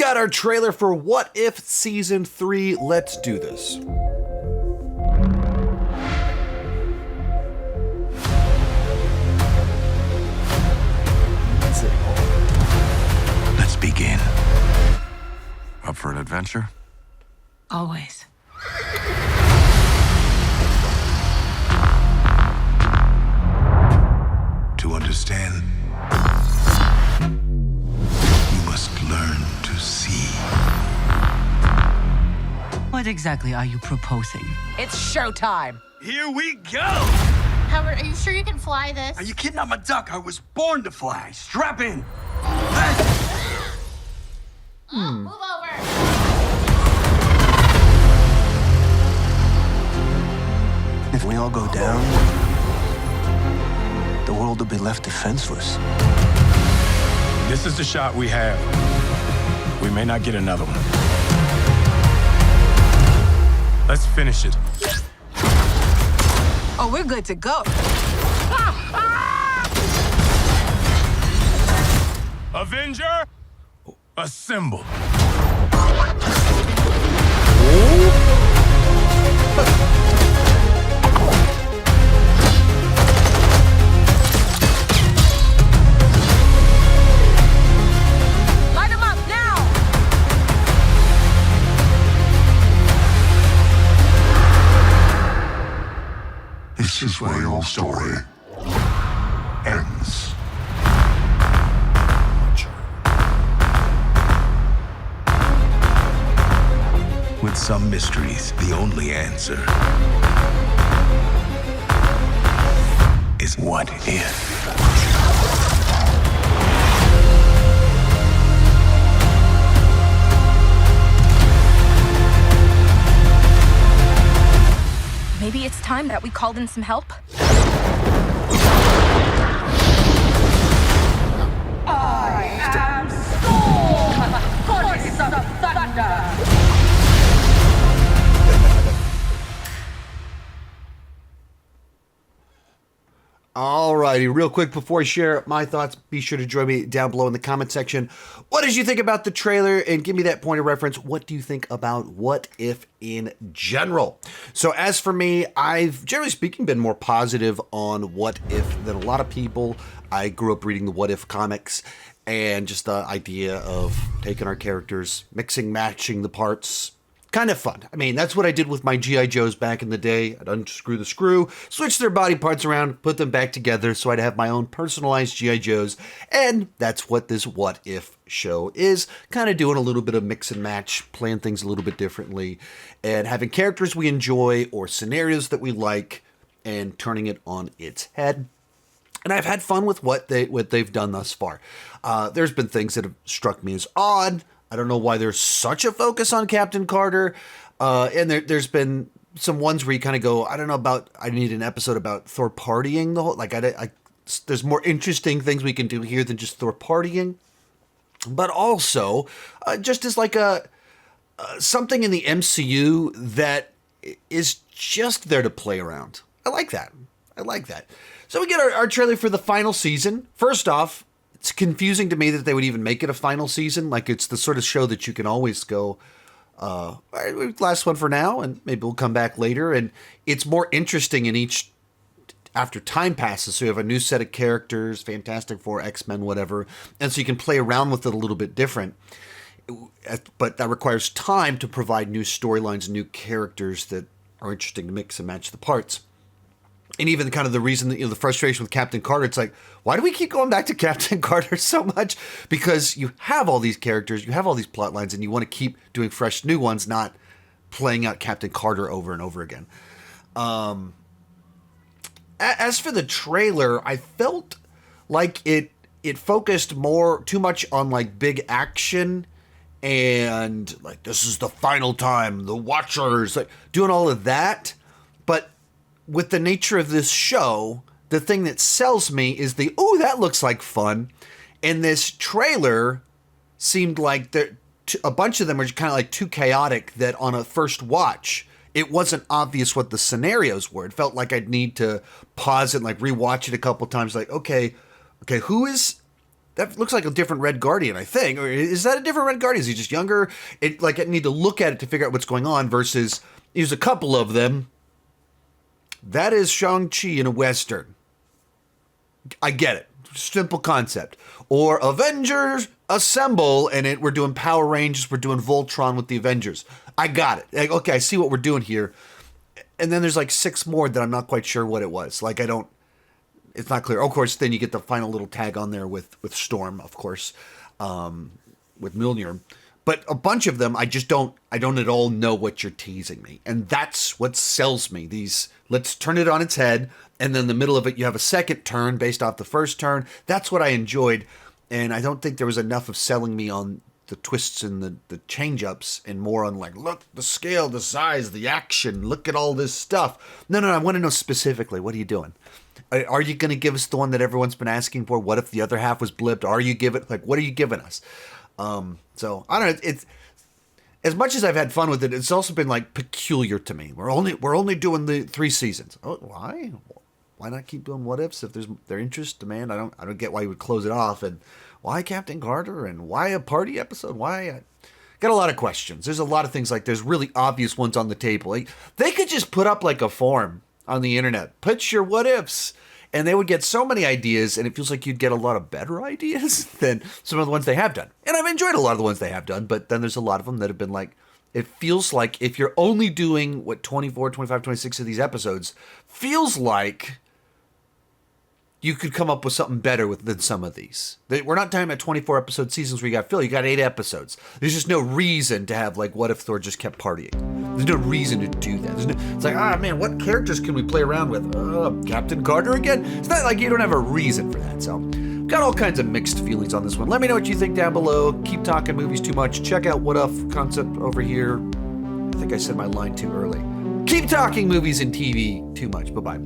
got our trailer for What If Season 3. Let's do this. Let's begin. Up for an adventure? Always. To understand, you must learn to see. What exactly are you proposing? It's showtime. Here we go! Howard, are you sure you can fly this? Are you kidding? I'm a duck. I was born to fly. Strap in. Move over. If we all go down, the world will be left defenseless. This is the shot we have. We may not get another one. Let's finish it. Oh, we're good to go. Avenger, assemble. Light him up now! This is where your story ends. With some mysteries, the only answer is what if? Maybe it's time that we called in some help. I am Storm! Goddess of Thunder! Alrighty, real quick before I share my thoughts, be sure to join me down below in the comment section. What did you think about the trailer? And give me that point of reference. What do you think about What If in general? So as for me, I've generally speaking been more positive on What If than a lot of people. I grew up reading the What If comics and just the idea of taking our characters, mixing, matching the parts. Kind of fun. I mean, that's what I did with my G.I. Joes back in the day. I'd unscrew the screw, switch their body parts around, put them back together so I'd have my own personalized G.I. Joes. And that's what this What If show is. Kind of doing a little bit of mix and match, playing things a little bit differently, and having characters we enjoy or scenarios that we like and turning it on its head. And I've had fun with what they've done thus far. There's been things that have struck me as odd. I don't know why there's such a focus on Captain Carter. And there's been some ones where you kind of go, I don't know about, I need an episode about Thor partying the whole, like there's more interesting things we can do here than just Thor partying. But also, just as like something in the MCU that is just there to play around. I like that. So we get our trailer for the final season. First off, it's confusing to me that they would even make it a final season. Like, it's the sort of show that you can always go, all right, last one for now, and maybe we'll come back later. And it's more interesting in each, after time passes. So you have a new set of characters, Fantastic Four, X-Men, whatever. And so you can play around with it a little bit different. But that requires time to provide new storylines, new characters that are interesting to mix and match the parts. And even kind of the reason that, the frustration with Captain Carter, it's like, why do we keep going back to Captain Carter so much? Because you have all these characters, you have all these plot lines, and you want to keep doing fresh new ones, not playing out Captain Carter over and over again. As for the trailer, I felt like it focused too much on like big action and like, this is the final time, the Watchers, like doing all of that. But with the nature of this show, the thing that sells me is that looks like fun. And this trailer seemed like a bunch of them are kind of like too chaotic that on a first watch, it wasn't obvious what the scenarios were. It felt like I'd need to pause it and like rewatch it a couple times. Like, okay, who is that looks like a different Red Guardian, I think. Or is that a different Red Guardian? Is he just younger? I need to look at it to figure out what's going on versus there's a couple of them. That is Shang-Chi in a Western. I get it. Simple concept. Or Avengers Assemble, and we're doing Power Rangers, we're doing Voltron with the Avengers. I got it. Like, okay, I see what we're doing here. And then there's like 6 more that I'm not quite sure what it was. Like, it's not clear. Of course, then you get the final little tag on there with Storm, of course, with Mjolnir. But a bunch of them, I don't at all know what you're teasing me. And that's what sells me. These, let's turn it on its head. And then in the middle of it, you have a second turn based off the first turn. That's what I enjoyed. And I don't think there was enough of selling me on the twists and the change-ups and more on like, look, the scale, the size, the action, look at all this stuff. No, I want to know specifically, what are you doing? Are you going to give us the one that everyone's been asking for? What if the other half was blipped? What are you giving us? So I don't know. It's as much as I've had fun with it, it's also been like peculiar to me. We're only doing the 3 seasons. Oh, why? Why not keep doing what ifs if their interest demand? I don't get why you would close it off. And why Captain Carter? And why a party episode? Why? Got a lot of questions. There's a lot of things like there's really obvious ones on the table. Like, they could just put up like a form on the internet. Put your what ifs. And they would get so many ideas, and it feels like you'd get a lot of better ideas than some of the ones they have done. And I've enjoyed a lot of the ones they have done, but then there's a lot of them that have been like, it feels like if you're only doing, 24, 25, 26 of these episodes, feels like you could come up with something better than some of these. We're not talking about 24 episode seasons where you got Phil. You got 8 episodes. There's just no reason to have like, what if Thor just kept partying? There's no reason to do that. It's like, man, what characters can we play around with? Captain Carter again? It's not like you don't have a reason for that. So, got all kinds of mixed feelings on this one. Let me know what you think down below. Keep talking movies too much. Check out What If concept over here. I think I said my line too early. Keep talking movies and TV too much. Bye-bye.